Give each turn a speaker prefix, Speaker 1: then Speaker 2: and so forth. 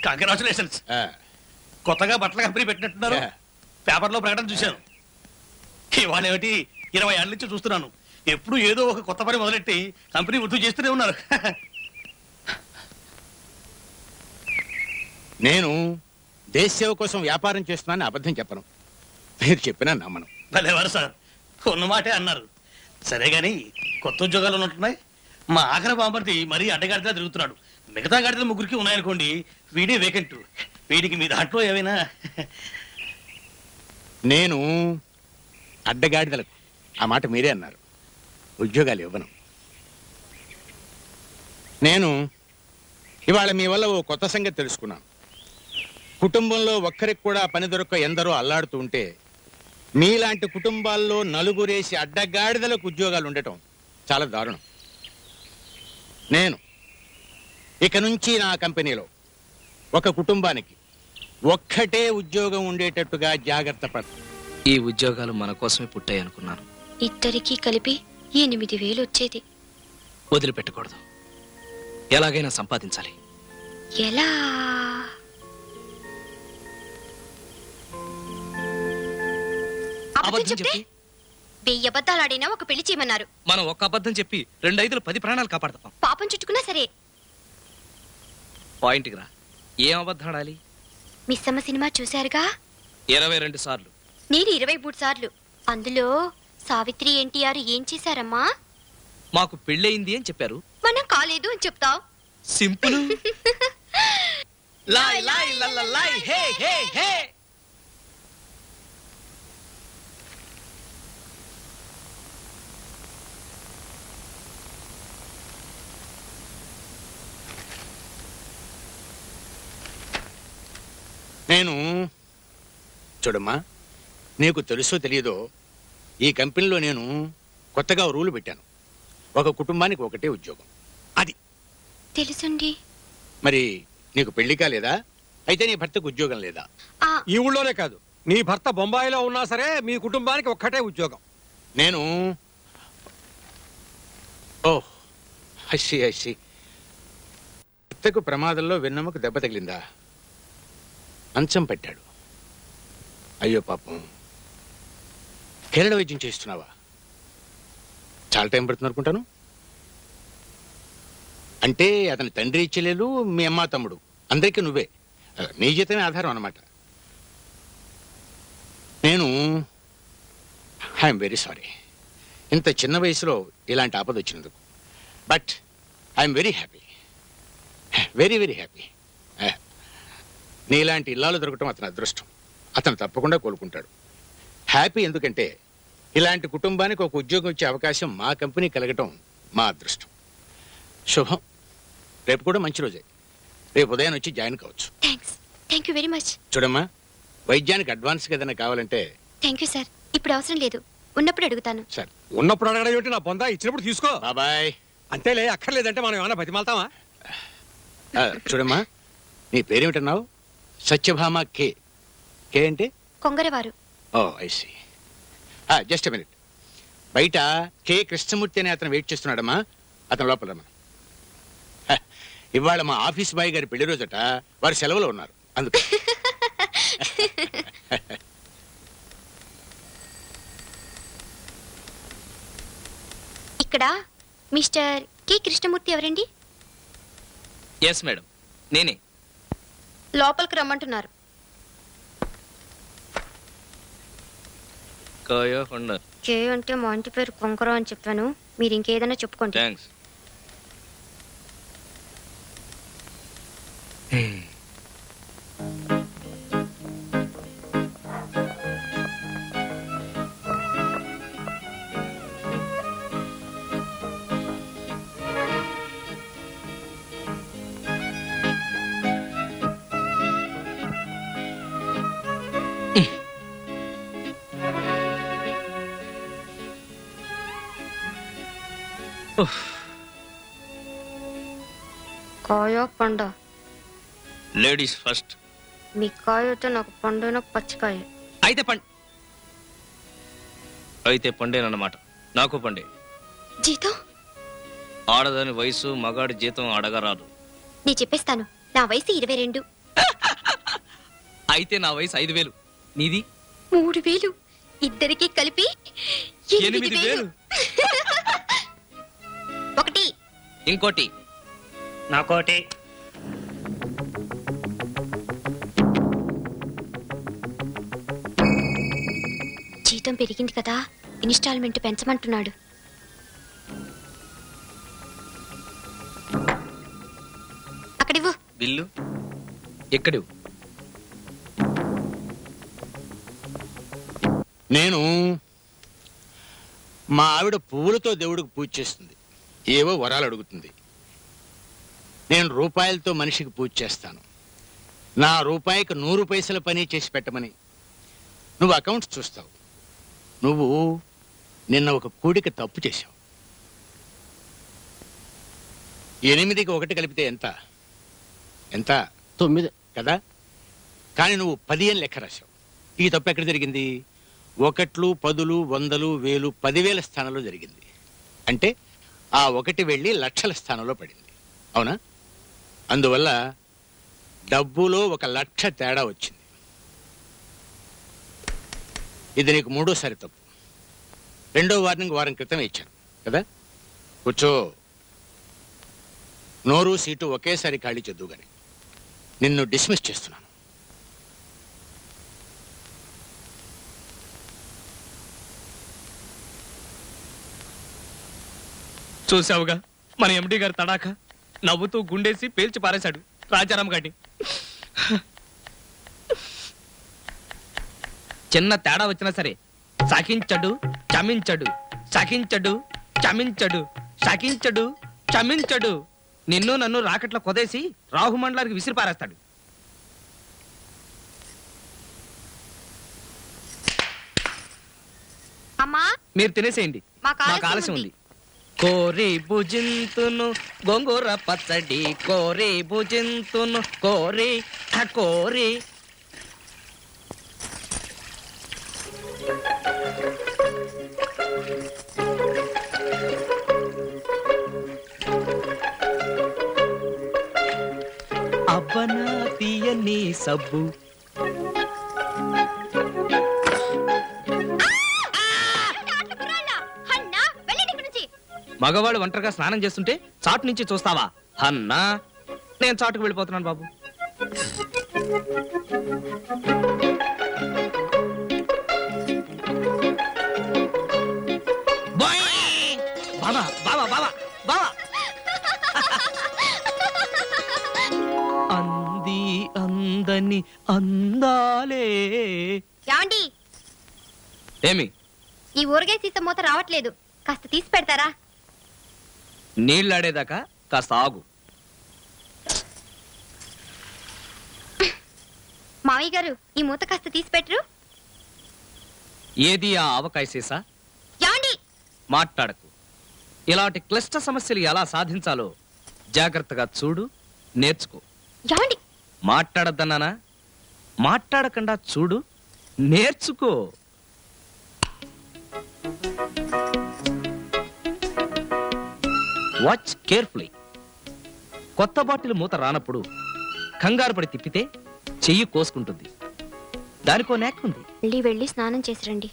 Speaker 1: Congratulations. కొత్తగా బట్టల company పెట్టినట్టున్నారు. పేపర్లో ప్రకటన చూశాను. ఇవాళ ఏమిటి 20 ఏళ్ళ నుంచి చూస్తున్నాను. ఎప్పుడు ఏదో ఒక కొత్త పని మొదలెట్టి కంపెనీ వృద్ధి చేస్తూనే ఉన్నారు.
Speaker 2: నేను దేశ సేవ కోసం వ్యాపారం చేస్తున్నానని అబద్ధం చెప్పను. మీరు చెప్పినా నమ్మను.
Speaker 1: భలేవారు సార్, ఉన్నమాటే అన్నారు. సరే గాని కొత్త ఉద్యోగాలు ఉన్నట్టున్నాయి. మా ఆఖరి బాంబర్ది మరీ అడ్డగాడిలా తిరుగుతున్నాడు. మిగతా గాడిదలు ముగ్గురికి ఉన్నాయనుకోండి, వీడే వేకెంట్. వీడికి మీ దాంట్లో ఏమైనా?
Speaker 2: నేను అడ్డగాడిదలకు ఆ మాట మీరే అన్నారు. ఉద్యోగాలు ఇవ్వను. నేను ఇవాళ మీ వల్ల ఓ కొత్త సంగతి తెలుసుకున్నాను. కుటుంబంలో ఒక్కరికి కూడా పని దొరక్క ఎందరో అల్లాడుతూ ఉంటే మీలాంటి కుటుంబాల్లో నలుగురేసి అడ్డగాడిదలకు ఉద్యోగాలు ఉండటం చాలా దారుణం. నేను ఇక నుంచి నా కంపెనీలో ఒక కుటుంబానికి ఒక్కటే ఉద్యోగం ఉండేటట్టుగా జాగ్రత్త పడతాను.
Speaker 3: ఈ ఉద్యోగాలు మన కోసమే పుట్టాయి అనుకున్నాను.
Speaker 4: ఇద్దరికీ కలిపి 8,000 వచ్చేది.
Speaker 3: వదిలిపెట్టకూడదు. ఎలాగైనా సంపాదించాలి.
Speaker 4: ఎలా?
Speaker 3: అబద్ధం చెప్పి
Speaker 4: 1000 అబద్ధాలు ఆడినా ఒక పెళ్లి చేయమన్నారు.
Speaker 3: మనం ఒక్క అబద్ధం చెప్పి 2 5 10 ప్రాణాలు కాపాడతాం.
Speaker 4: పాపం చుట్టుకున్నా సరే.
Speaker 3: పాయింట్కి రా. ఏం అబద్ధం ఆడాలి?
Speaker 4: మిస్సమ్మ సినిమా చూశారుగా?
Speaker 3: 22 సార్లు.
Speaker 4: నేను 23 సార్లు. అందులో సావిత్రి ఎన్టీఆర్ ఏం చేశారమ్మా?
Speaker 3: మాకు పెళ్ళయింది అని చెప్పారు.
Speaker 4: మనం కాలేదు అని చెప్తావు.
Speaker 3: సింపుల్. లాయ్ లాయ్ లల్ల లాయ్ హే హే హే.
Speaker 2: నేను చూడమ్మా, నీకు తెలుసో తెలియదో ఈ కంపెనీలో నేను కొత్తగా రూలు పెట్టాను. ఒక కుటుంబానికి ఒకటే ఉద్యోగం. అది
Speaker 4: తెలుసండి.
Speaker 2: మరి నీకు పెళ్లి కాలేదా? అయితే నీ భర్తకు ఉద్యోగం లేదా?
Speaker 5: ఈ ఊళ్ళోనే కాదు, నీ భర్త బొంబాయిలో ఉన్నా సరే మీ కుటుంబానికి ఒక్కటే ఉద్యోగం.
Speaker 2: నేను ఓహ్ ఐసి భర్తకు ప్రమాదంలో వెన్నెముక దెబ్బ తగిలిందా? మంచం పెట్టాడు. అయ్యో పాపం. కేరళ వైద్యం చేస్తున్నావా? చాలా టైం పడుతుంది అనుకుంటాను. అంటే అతని తండ్రి చెల్లెలు, మీ అమ్మ తమ్ముడు అందరికీ నువ్వే, నీ జీతమే ఆధారం అన్నమాట. నేను ఐఎమ్ వెరీ సారీ ఇంత చిన్న వయసులో ఇలాంటి ఆపద వచ్చినందుకు. But I'm very happy, very very happy. నీలాంటి ఇల్లాలు దొరకటం అతని అదృష్టం. అతను తప్పకుండా కోలుకుంటాడు. హ్యాపీ ఎందుకంటే ఇలాంటి కుటుంబానికి ఒక ఉద్యోగం వచ్చే అవకాశం మా కంపెనీ కలగటం మా అదృష్టం. శుభం. రేపు కూడా మంచి రోజే. రేపు ఉదయం వచ్చి జాయిన్ కావచ్చు.
Speaker 4: Thank you very much.
Speaker 2: చూడమ్మా, వైద్యానికి అడ్వాన్స్ ఏదైనా కావాలంటే.
Speaker 4: Thank you sir. ఇప్పుడు అవసరం లేదు, ఉన్నప్పుడు అడుగుతాను.
Speaker 2: సార్
Speaker 5: ఉన్నప్పుడు అడగడం ఏమిటి? నా పొందా ఇచ్చినప్పుడు తీసుకో.
Speaker 2: బాబాయ్.
Speaker 5: అంతేలే, అక్కర్లేదంటే మనం ఏమైనా బతిమాలతామా?
Speaker 2: చూడమ్మా, నీ పేరేమిటన్నావు? సత్యభామ కే. కే అంటే
Speaker 4: కొంగరవారు.
Speaker 2: ఓ ఐసి. Just minute. బయట కే కృష్ణమూర్తి అనే అతను వెయిట్ చేస్తున్నాడమ్మా. అతను లోపల రమ్మా. ఇవాళ మా ఆఫీస్ బాయ్ గారి పెళ్లి రోజట. వారు సెలవులో ఉన్నారు అందుకు.
Speaker 4: ఇక్కడ మిస్టర్ కె కృష్ణమూర్తి ఎవరండి?
Speaker 3: ఎస్ మేడం, నేనే.
Speaker 4: లోపలికి రమ్మంటున్నారు. కే అంటే మా ఇంటి పేరు కొంకర అని చెప్పాను. మీరు ఇంకేదైనా చెప్పుకోండి.
Speaker 3: థ్యాంక్స్.
Speaker 4: కాయ పండ.
Speaker 3: Ladies first.
Speaker 4: మీ కాయ అయితే నాకు పండున పచ్చికాయ.
Speaker 3: అయితే పండేనన్నమాట. నాకు పండే.
Speaker 4: జీతం?
Speaker 3: ఆడదాని వయసు, మగాడి జీతం అడగరాదు.
Speaker 4: నేను చెప్పేస్తాను. నా వయసు 22.
Speaker 3: అయితే నా వయసు 5,000. నీది
Speaker 4: 3,000 ఇద్దరికి కలిపి 8,000.
Speaker 3: 8,000.
Speaker 4: ఒకటి
Speaker 3: ఇంకోటి
Speaker 1: నాకోటి.
Speaker 4: జీతం పెరిగింది కదా, ఇన్స్టాల్మెంట్ పెంచమంటున్నాడు. అక్కడివ్వు.
Speaker 3: బిల్లు ఎక్కడు?
Speaker 2: నేను మా ఆవిడ పువ్వులతో దేవుడికి పూజ చేస్తుంది, ఏవో వరాలు అడుగుతుంది. నేను రూపాయలతో మనిషికి పూజ చేస్తాను. నా రూపాయికి 100 పైసల పని చేసి పెట్టమని నువ్వు అకౌంట్స్ చూస్తావు. నువ్వు నిన్న ఒక కూడిక తప్పు చేశావు. 8కి 1 కలిపితే ఎంత? ఎంత? 9 కదా. కానీ నువ్వు 10 అని లెక్క రాశావు. ఈ తప్పు ఎక్కడ జరిగింది? 1, 10, 100, 1000, 10,000 స్థానంలో జరిగింది. అంటే ఆ 1 వెళ్ళి లక్షల స్థానంలో పడింది. అవునా? అందువల్ల డబ్బులో 1,00,000 తేడా వచ్చింది. ఇది నీకు 3వ తప్పు. 2వ వార్నింగ్ వారం క్రితమే ఇచ్చాను కదా. కూర్చో. నోరు సీటు ఒకేసారి ఖాళీ చేద్దు గాని నిన్ను డిస్మిస్ చేస్తున్నాను.
Speaker 3: చూసావుగా మన ఎండి గారు తడాక నవ్వుతూ గుండేసి పేల్చి పారేశాడు రాజారాం గారిని. చిన్న తేడా వచ్చినా సరే సహించడు, క్షమించడు, సహించడు, క్షమించడు, సహించడు, క్షమించడు. నిన్ను నన్ను రాకెట్ల కొదేసి రాహుమండలానికి విసిరి పారేస్తాడు.
Speaker 4: అమ్మా,
Speaker 3: మీరు తినేసేయండి,
Speaker 4: మాకు
Speaker 3: మాకు ఆలస్యం ఉంది. కోరి భుజింతును గోంగూర పచ్చడి, కోరి భుజింతును, కోరి కోరి. అవ్వనా తీయని సబ్బు. మగవాడు ఒంటరిగా స్నానం చేస్తుంటే చాటు నుంచి చూస్తావా అన్నా? నేను చాటుకు వెళ్ళిపోతున్నాను బాబు. బాబా బాబా బాబా బాబా. అంది అందని అందాలే.
Speaker 4: ఏమండి,
Speaker 3: ఏమి
Speaker 4: ఈ ఊరగాయ సీత మూత రావట్లేదు, కాస్త తీసి పెడతారా?
Speaker 3: నీళ్ళాడేదాకా కాస్త ఆగు.
Speaker 4: మావయ్య గారు, ఈ మూత కాస్త తీసి పెట్టరు?
Speaker 3: ఏది ఆ ఆవకాయ సీసా?
Speaker 4: ఏమండి,
Speaker 3: మాట్లాడకు. ఇలాంటి క్లిష్ట సమస్యలు ఎలా సాధించాలో జాగ్రత్తగా చూడు, నేర్చుకో.
Speaker 4: ఏమండి,
Speaker 3: మాట్లాడద్దన్నానా? మాట్లాడకుండా చూడు, నేర్చుకో. Watch carefully. కొత్త బాటిల్ మూత రానప్పుడు కంగారు పడి తిప్పితే చెయ్యి కోసుకుంటుంది. దానికో నాక్ ఉంది.
Speaker 4: వెళ్ళి స్నానం చేసి రండి.